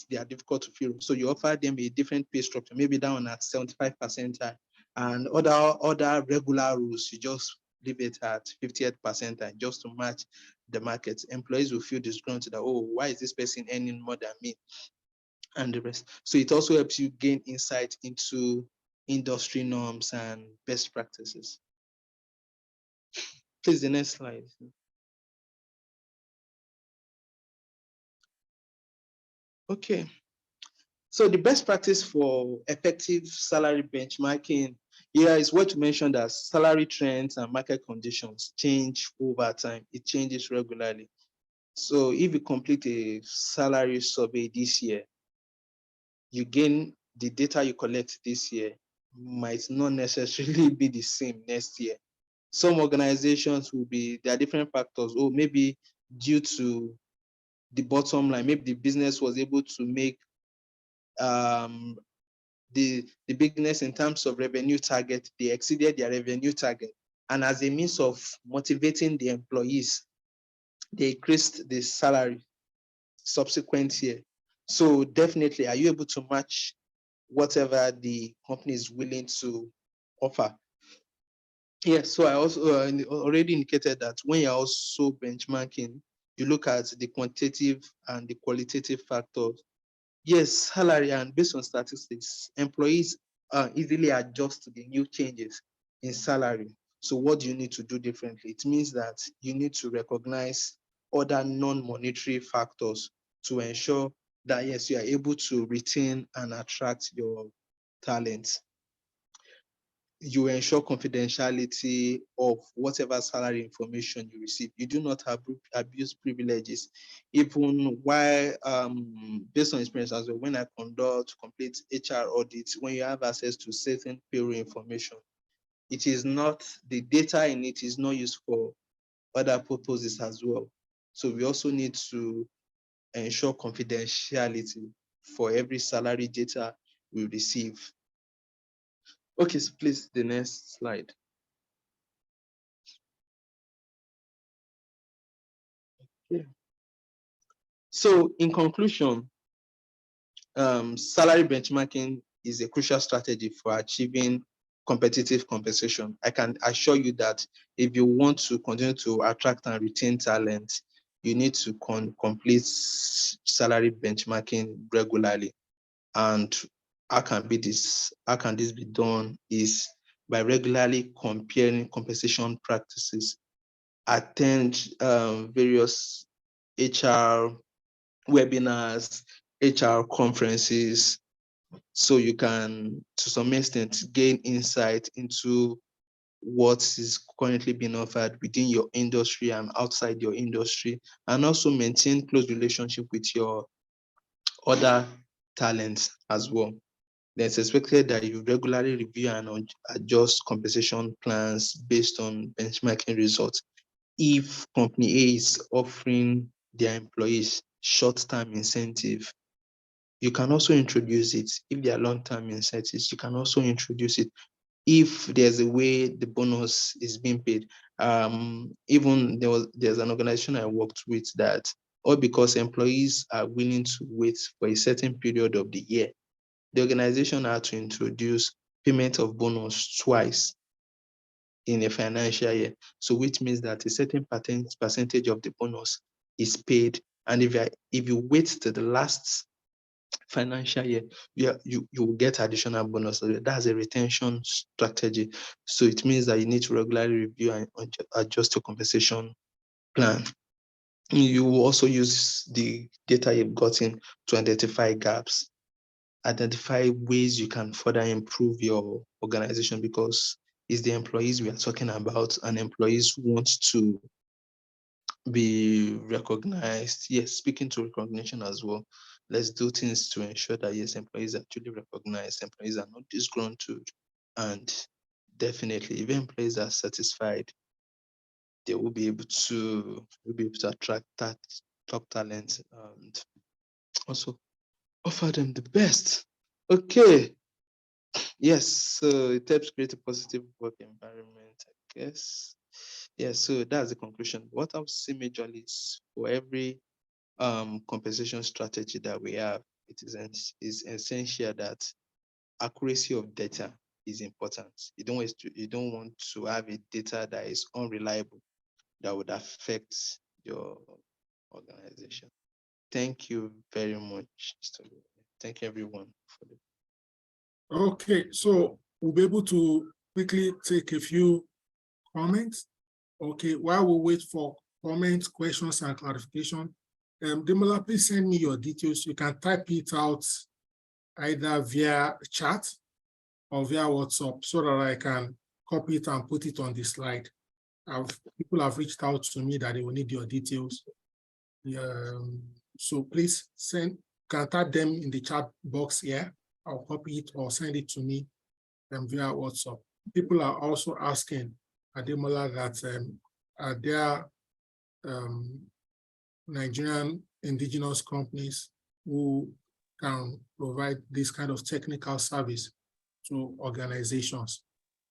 they are difficult to fill. So you offer them a different pay structure, maybe down at 75%, and other regular rules, you just leave it at 50th percentile just to match the market. Employees will feel disgruntled that, oh, why is this person earning more than me? And the rest. So it also helps you gain insight into industry norms and best practices. Please, the next slide. Okay. So the best practice for effective salary benchmarking here is what you mentioned, that salary trends and market conditions change over time. It changes regularly. So if you complete a salary survey this year, you gain the data you collect this year might not necessarily be the same next year. Some organizations will be, there are different factors. Oh, maybe due to the bottom line, maybe the business was able to make the business in terms of revenue target, they exceeded their revenue target. And as a means of motivating the employees, they increased the salary subsequent year. So definitely, are you able to match whatever the company is willing to offer? Yes, so I also already indicated that when you're also benchmarking, you look at the quantitative and the qualitative factors. Yes, salary, and based on statistics, employees easily adjust to the new changes in salary. So what do you need to do differently? It means that you need to recognize other non-monetary factors to ensure that, yes, you are able to retain and attract your talents. You ensure confidentiality of whatever salary information you receive. You do not abuse privileges, even while, based on experience as well, when I conduct complete HR audits, when you have access to certain payroll information, it is not, the data in it is not used for other purposes as well. So we also need to ensure confidentiality for every salary data we receive. Okay, so please, the next slide. Yeah. So in conclusion, salary benchmarking is a crucial strategy for achieving competitive compensation. I can assure you that if you want to continue to attract and retain talent, you need to complete salary benchmarking regularly. And how can this be done is by regularly comparing compensation practices, attend various HR webinars, HR conferences, so you can, to some extent, gain insight into what is currently being offered within your industry and outside your industry, and also maintain close relationship with your other talents as well. Then it's expected that you regularly review and adjust compensation plans based on benchmarking results. If company A is offering their employees short-term incentive, you can also introduce it. If there are long-term incentives, you can also introduce it. If there's a way the bonus is being paid, even there's an organization I worked with that, or because employees are willing to wait for a certain period of the year, the organization had to introduce payment of bonus twice in a financial year. So which means that a certain percentage of the bonus is paid. And if you wait to the last financial year, you will get additional bonus. That's a retention strategy. So it means that you need to regularly review and adjust your compensation plan. You will also use the data you've gotten to identify gaps. identify ways you can further improve your organization, because it's the employees we are talking about, and employees want to be recognized. Yes, speaking to recognition as well. Let's do things to ensure that yes, employees are actually recognized, employees are not disgruntled, and definitely if employees are satisfied, they will be able to attract that top talent and also offer them the best. Okay. Yes, so it helps create a positive work environment, I guess. Yeah, so that's the conclusion. What I would say majorly is for every compensation strategy that we have, it is essential that accuracy of data is important. You don't want to have a data that is unreliable, that would affect your organization. Thank you very much, Mr. Lou. Thank you everyone for the Okay, so we'll be able to quickly take a few comments. Okay, while we wait for comments, questions, and clarification, Demola, please send me your details. You can type it out either via chat or via WhatsApp so that I can copy it and put it on the slide. People have reached out to me that they will need your details. So please can type them in the chat box here. I'll copy it or send it to me via WhatsApp. People are also asking Ademola that are there Nigerian indigenous companies who can provide this kind of technical service to organizations.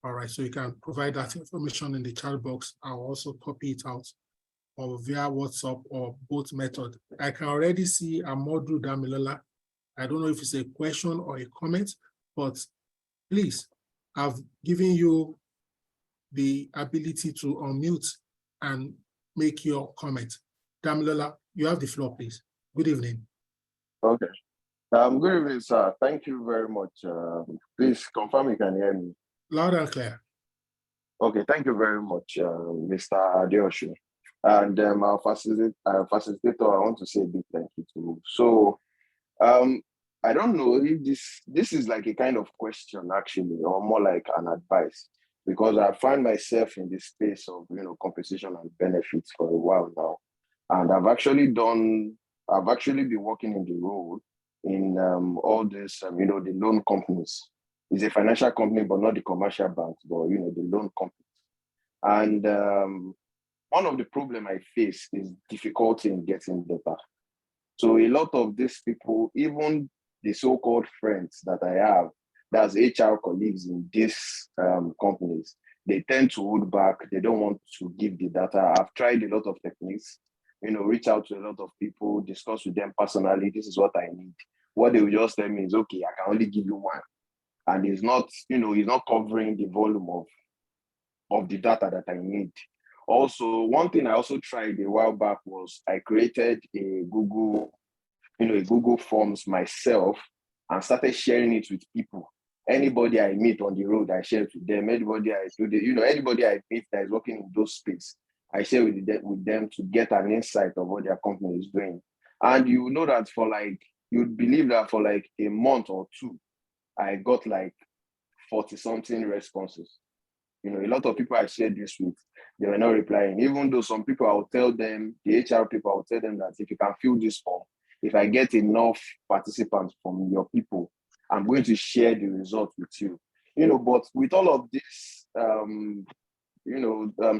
All right, so you can provide that information in the chat box. I'll also copy it out or via WhatsApp or both method. I can already see Amodu Damilola. I don't know if it's a question or a comment, but please, I've given you the ability to unmute and make your comment. Damilola, you have the floor, please. Good evening. Okay. Good evening, sir. Thank you very much. Please confirm you can hear me. Loud and clear. Okay, thank you very much, Mr. Adeosun. And our facilitator, I want to say a big thank you to you. So, I don't know if this is like a kind of question actually, or more like an advice, because I find myself in the space of compensation and benefits for a while now, and I've actually been working in the role in all this, the loan companies. It's a financial company, but not the commercial banks, but the loan companies. And one of the problem I face is difficulty in getting data. So a lot of these people, even the so-called friends that I have, that's HR colleagues in these companies, they tend to hold back. They don't want to give the data. I've tried a lot of techniques, reach out to a lot of people, discuss with them personally. This is what I need. What they will just tell me is, okay, I can only give you one. And it's not, it's not covering the volume of the data that I need. Also, one thing I also tried a while back was I created a Google Forms myself and started sharing it with people. Anybody I meet on the road, I share it with them. Anybody I meet that is working in those spaces, I share with them to get an insight of what their company is doing. And you know that you'd believe that for like a month or two, I got like 40-something responses. A lot of people I shared this with, they were not replying. Even though some people, I will tell them, the HR people, I will tell them that if you can fill this form, if I get enough participants from your people, I'm going to share the result with you. But with all of this,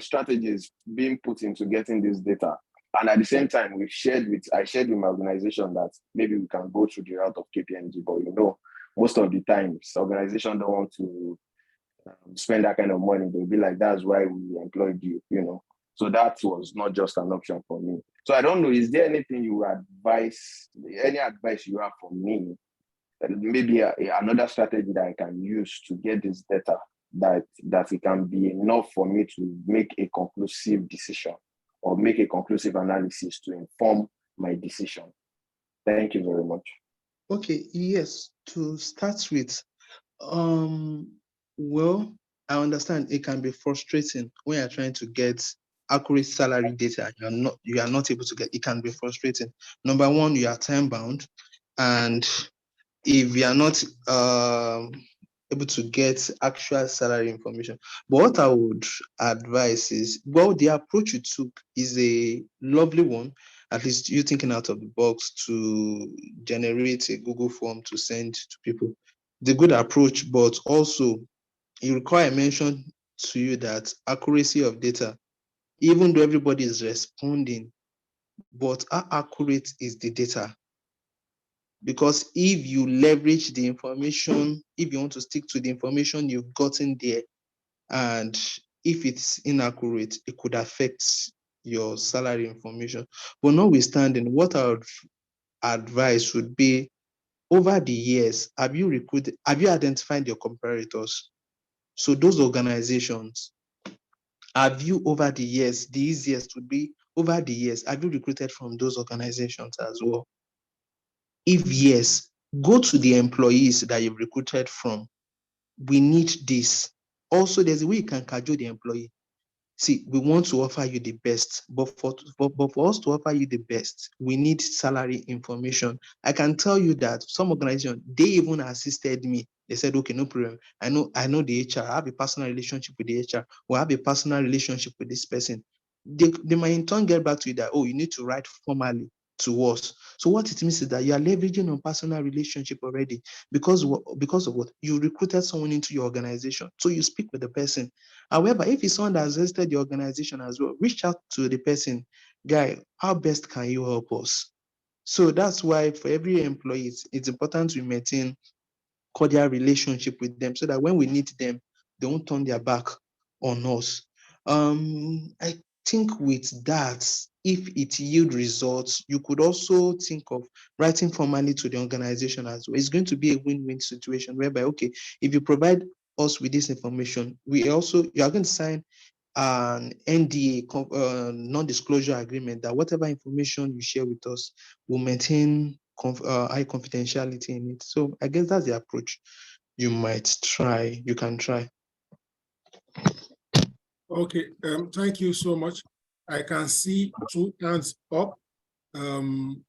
strategies being put into getting this data, and at the same time, I shared with my organization that maybe we can go through the route of KPMG, but most of the times, organizations don't want to spend that kind of money. They'll be like, that's why we employed you, So that was not just an option for me. So I don't know, is there anything any advice you have for me, maybe another strategy that I can use to get this data, that it can be enough for me to make a conclusive decision or make a conclusive analysis to inform my decision? Thank you very much. Okay, yes, to start with, well, I understand it can be frustrating when you're trying to get accurate salary data. You are not able to get. It can be frustrating. Number one, you are time bound, and if you are not able to get actual salary information. But what I would advise is, well, the approach you took is a lovely one. At least you thinking out of the box to generate a Google form to send to people. The good approach, but also it requires mention to you that accuracy of data, even though everybody is responding, but how accurate is the data? Because if you leverage the information, if you want to stick to the information you've gotten there, and if it's inaccurate, it could affect your salary information. But notwithstanding, what I would advise would be, over the years, have you identified your comparators? So those organizations, have you over the years, the easiest would be, over the years, have you recruited from those organizations as well? If yes, go to the employees that you've recruited from. We need this. Also, there's a way you can cajole the employee. See, we want to offer you the best, but for us to offer you the best, we need salary information. I can tell you that some organizations, they even assisted me. They said, okay, no problem. I know the HR. I have a personal relationship with the HR. Or I have a personal relationship with this person. They might in turn get back to you that, oh, you need to write formally to us. So what it means is that you are leveraging on personal relationship already because of what? You recruited someone into your organization. So you speak with the person. However, if it's someone that has visited the organization as well, reach out to the person, guy, how best can you help us? So that's why for every employee, it's important to maintain cordial relationship with them so that when we need them, they won't turn their back on us. I think with that, if it yield results, you could also think of writing formally to the organization as well. It's going to be a win-win situation whereby, okay, if you provide us with this information, you are going to sign an NDA, non-disclosure agreement, that whatever information you share with us will maintain high confidentiality in it. So I guess that's the approach you can try. Okay, thank you so much. I can see 2 hands up.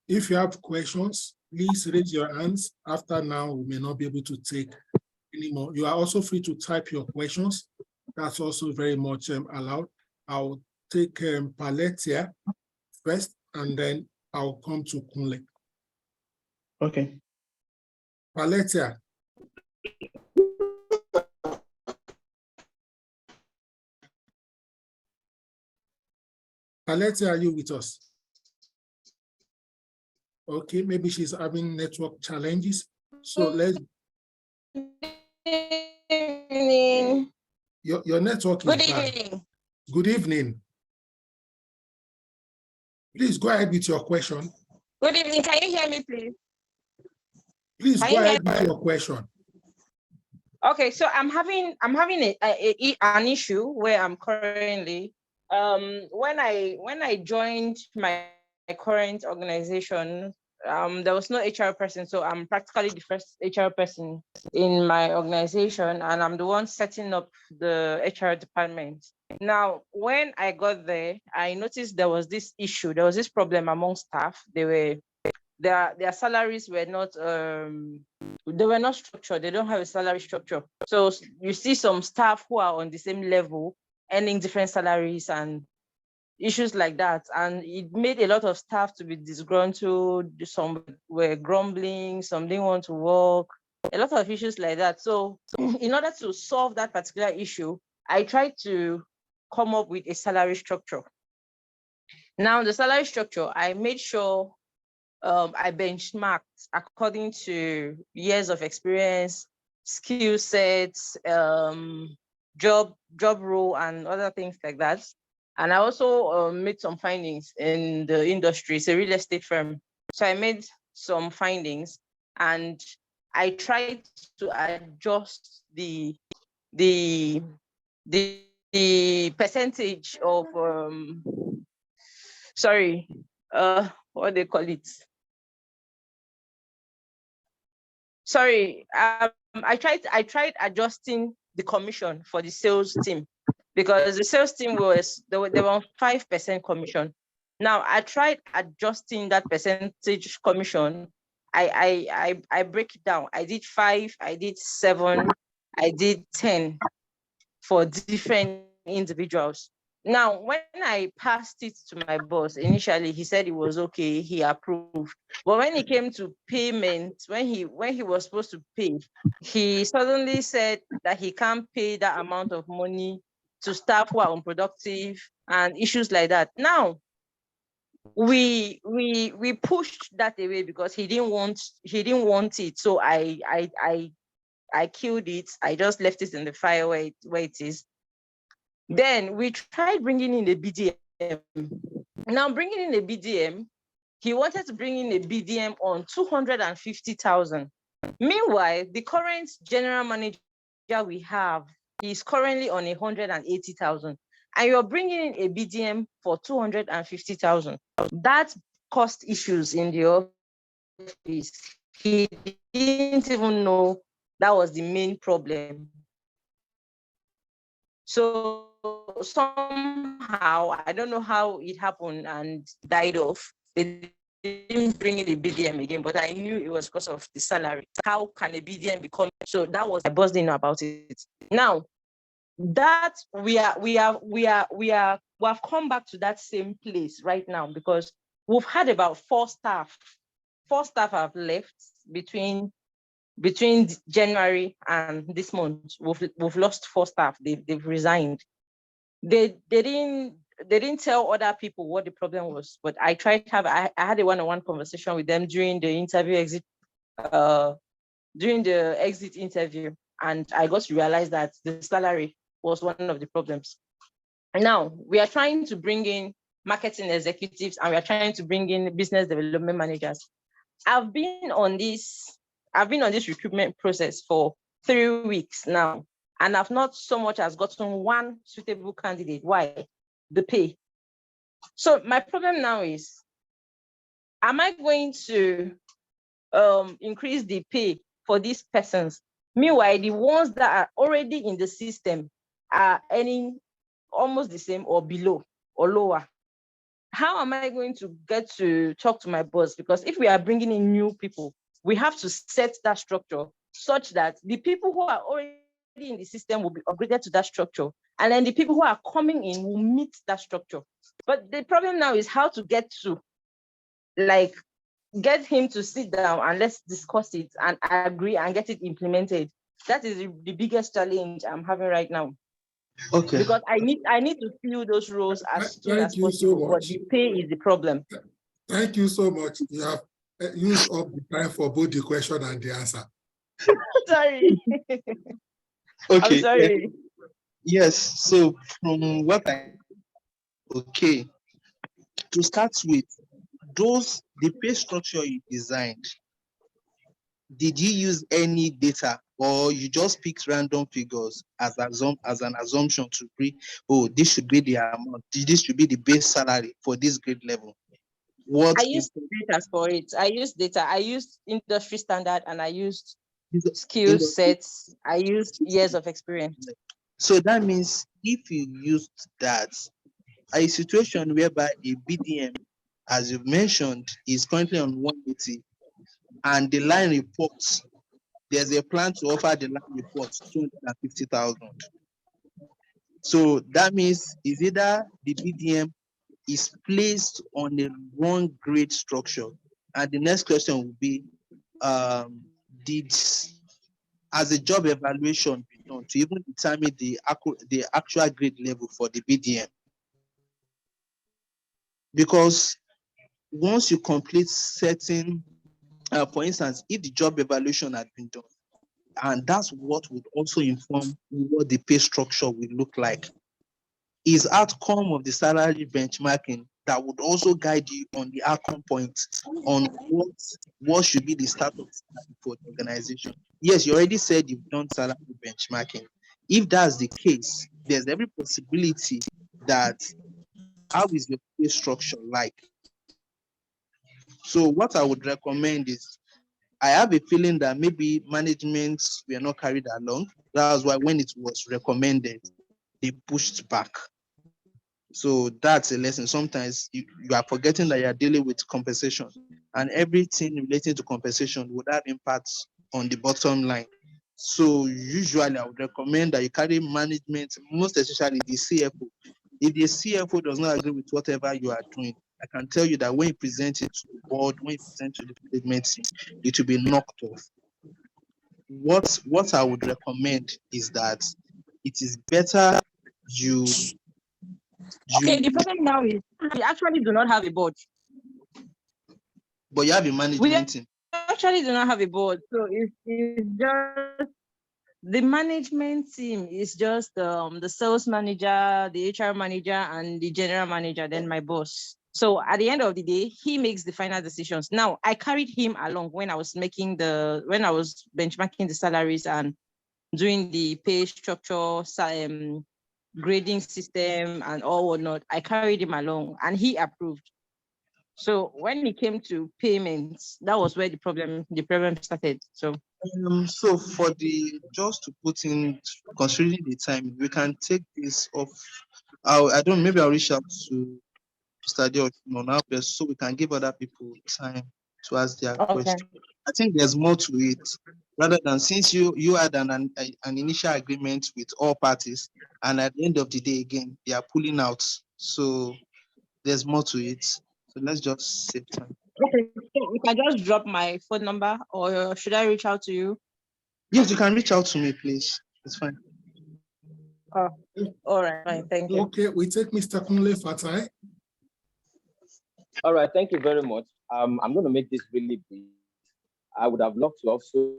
If you have questions, please raise your hands. After now, we may not be able to take anymore. You are also free to type your questions. That's also very much allowed. I'll take Paletia first, and then I'll come to Kunle. Okay. Paletia. Paletia, are you with us? Okay, maybe she's having network challenges. So let's. Good evening. Your network is Good bad. evening. Good evening. Please go ahead with your question. Good evening. Can you hear me, please? Please go ahead with your question. Okay, so I'm having an issue where I'm currently. When I joined my current organization, there was no HR person, so I'm practically the first HR person in my organization, and I'm the one setting up the HR department. Now, when I got there, I noticed there was this issue, there was this problem among staff. Their salaries were not structured. They don't have a salary structure. So you see some staff who are on the same level earning different salaries and issues like that. And it made a lot of staff to be disgruntled. Some were grumbling, some didn't want to work, a lot of issues like that. So in order to solve that particular issue, I tried to come up with a salary structure. Now, the salary structure, I made sure I benchmarked according to years of experience, skill sets, job role, and other things like that. And I also made some findings in the industry. It's a real estate firm. So I made some findings and I tried to adjust the percentage of, what they call it? Sorry, I tried adjusting the commission for the sales team, because the sales team they were on 5% commission. Now I tried adjusting that percentage commission I break it down. I did 5, I did 7, I did 10 for different individuals. Now, when I passed it to my boss, initially he said it was okay, he approved. But when it came to payment, when he was supposed to pay, he suddenly said that he can't pay that amount of money to staff who are unproductive and issues like that. Now, we pushed that away because he didn't want it. So I killed it. I just left it in the fire where it is. Then we tried bringing in a BDM. Now, bringing in a BDM, he wanted to bring in a BDM on 250,000. Meanwhile, the current general manager we have is currently on 180,000. And you're bringing in a BDM for 250,000. That caused issues in the office. He didn't even know that was the main problem. So somehow, I don't know how it happened and died off. They didn't bring in a BDM again, but I knew it was because of the salary. How can a BDM become? So that was, my boss didn't know about it. Now that we have come back to that same place right now, because we've had about 4 staff. 4 staff have left between January and this month. We've lost 4 staff. They've resigned. They didn't tell other people what the problem was, but I had a one-on-one conversation with them during the exit interview, and I got to realize that the salary was one of the problems. Now we are trying to bring in marketing executives, and we are trying to bring in business development managers. I've been on this recruitment process for 3 weeks now, and I've not so much as gotten one suitable candidate. Why? The pay. So my problem now is, am I going to increase the pay for these persons? Meanwhile, the ones that are already in the system are earning almost the same or below or lower. How am I going to get to talk to my boss? Because if we are bringing in new people, we have to set that structure such that the people who are already in the system will be upgraded to that structure, and then the people who are coming in will meet that structure. But the problem now is how to get him to sit down and let's discuss it and agree and get it implemented. That is the biggest challenge I'm having right now. Okay. Because I need to fill those roles as soon as possible, but the pay is the problem. Thank you so much. You have used up the time for both the question and the answer. Sorry. Okay. I'm sorry. Yes. So from what okay, to start with, the pay structure you designed, did you use any data, or you just picked random figures as an assumption to bring, this should be the amount, this should be the base salary for this grade level? I used data for it. I used data. I used industry standard, and I used skill sets. I used years of experience. So that means if you used that, a situation whereby a BDM, as you've mentioned, is currently on 180, and the line reports, there's a plan to offer the line reports 250,000. So that means is either the BDM is placed on a wrong grade structure, and the next question will be, has a job evaluation been done to even determine the actual grade level for the BDM? Because once you complete certain, for instance, if the job evaluation had been done, and that's what would also inform what the pay structure will look like, is outcome of the salary benchmarking that would also guide you on the outcome points on what should be the status for the organization. Yes, you already said you've done salary benchmarking. If that's the case, there's every possibility that how is your pay structure like? So what I would recommend is, I have a feeling that maybe management were not carried along. That was why when it was recommended, they pushed back. So that's a lesson. Sometimes you are forgetting that you are dealing with compensation. and everything relating to compensation would have impacts on the bottom line. So usually I would recommend that you carry management, most especially the CFO. If the CFO does not agree with whatever you are doing, I can tell you that when you present it to the board, when you present to the management team, it will be knocked off. What I would recommend is that it is better you Okay, the problem now is we actually do not have a board. but you have a We management team. actually do not have a board. So it's just the management team is just the sales manager, the HR manager, and the general manager, then my boss. So at the end of the day, he makes the final decisions. Now, I carried him along when I was benchmarking the salaries and doing the pay structure, grading system and all whatnot. I carried him along and he approved. So when it came to payments, that was where the problem started. So So for just to put in, considering the time, we can take this off. Maybe I'll reach out to study on our best so we can give other people time to ask their question. I think there's more to it, rather than since you had an initial agreement with all parties, and at the end of the day, again, they are pulling out. So there's more to it. So let's just save time. okay, so we can just drop my phone number, or should I reach out to you? Yes, you can reach out to me, please. It's fine. All right, fine, thank you. Okay, we take Mr. Kunle Fatai. All right, thank you very much. I'm going to make this really brief. I would have loved to also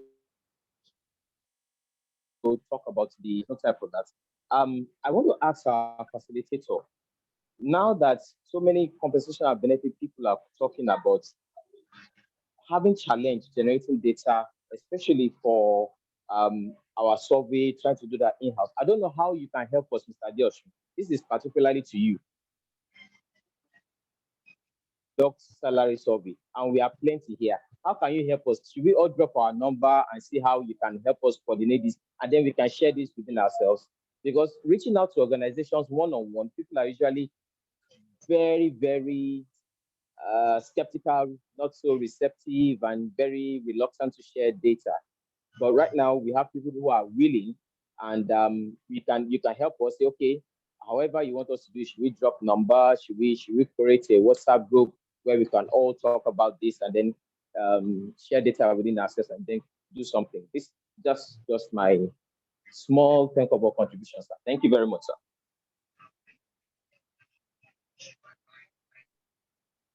talk about the type of that. I want to ask our facilitator, now that so many compensation and benefit people are talking about having challenge generating data, especially for our survey, trying to do that in-house. I don't know how you can help us, Mr. Adeosun. This is particularly to you. Salary survey, and we are plenty here. How can you help us? Should we all drop our number and see how you can help us coordinate this, and then we can share this within ourselves? Because reaching out to organizations one-on-one, people are usually very, very skeptical, not so receptive, and very reluctant to share data. But right now, we have people who are willing, and you can help us say, okay, however you want us to do, should we drop numbers? Should we create a WhatsApp group where we can all talk about this and then share data within ourselves and then do something? This is just my small thinkable contribution, sir. Thank you very much, sir.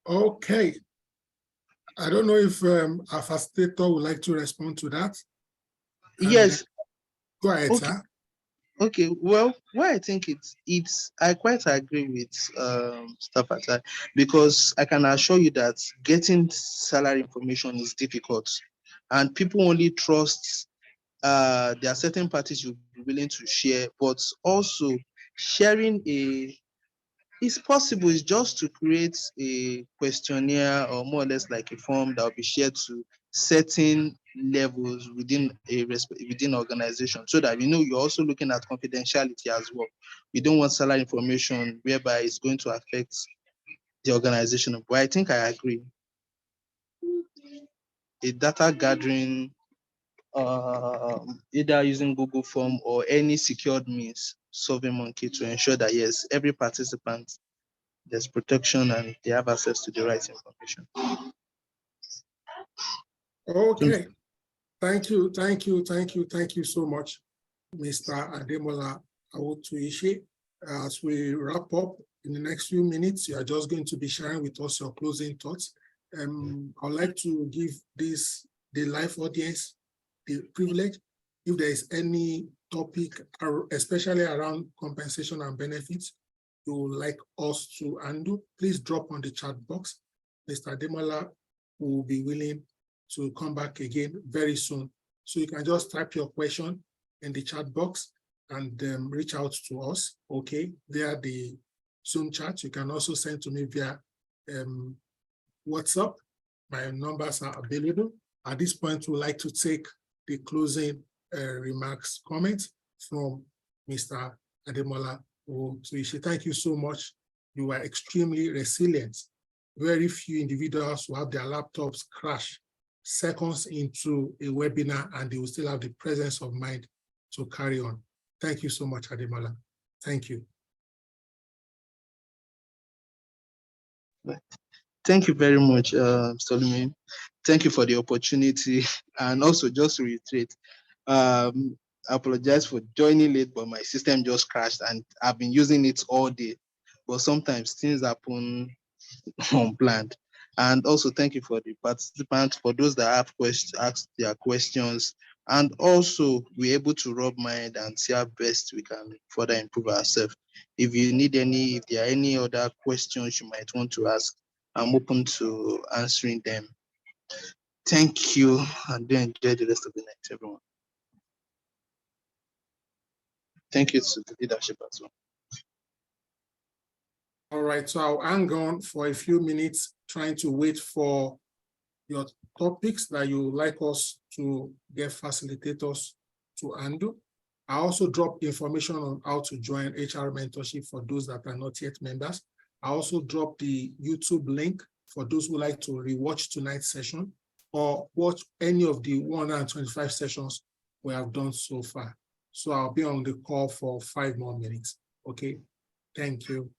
Okay. I don't know if our facilitator would like to respond to that. Yes. Go ahead, okay. Sir. Okay, well, I think I quite agree with Mr. Fatai, because I can assure you that getting salary information is difficult, and people only trust there are certain parties you'll be willing to share, but also sharing it's possible. It's just to create a questionnaire or more or less like a form that will be shared to certain levels within organization, so that you're also looking at confidentiality as well. You don't want salary information whereby it's going to affect the organization. But I think I agree. A data gathering, either using Google Form or any secured means, SurveyMonkey, to ensure that yes, every participant, there's protection and they have access to the right information. Okay. Thank you so much, Mr. Ademola Awotuishi. As we wrap up in the next few minutes, you are just going to be sharing with us your closing thoughts. I'd like to give the live audience the privilege, if there is any topic, especially around compensation and benefits, you would like us to handle, please drop on the chat box. Mr. Ademola will be willing to come back again very soon. So you can just type your question in the chat box and reach out to us, okay, via the Zoom chat. You can also send to me via WhatsApp. My numbers are available. At this point, we'd like to take the closing remarks, comments from Mr. Ademola Awotuishi. Thank you so much. You are extremely resilient very few individuals who have their laptops crash seconds into a webinar, and they will still have the presence of mind to carry on. Thank you so much, Ademola. Thank you. Thank you very much, Solomon. Thank you for the opportunity. And also just to reiterate, I apologize for joining late, but my system just crashed and I've been using it all day. But sometimes things happen unplanned. And also thank you for the participants, for those that have asked their questions. And also we're able to rub mind and see how best we can further improve ourselves. If you need any, if there are any other questions you might want to ask, I'm open to answering them. Thank you, and then enjoy the rest of the night, everyone. Thank you to the leadership as well. All right, so I'll hang on for a few minutes, trying to wait for your topics that you would like us to get facilitators to handle. I also dropped information on how to join HR mentorship for those that are not yet members. I also dropped the YouTube link for those who like to rewatch tonight's session or watch any of the 125 sessions we have done so far. So I'll be on the call for 5 more minutes. Okay, thank you.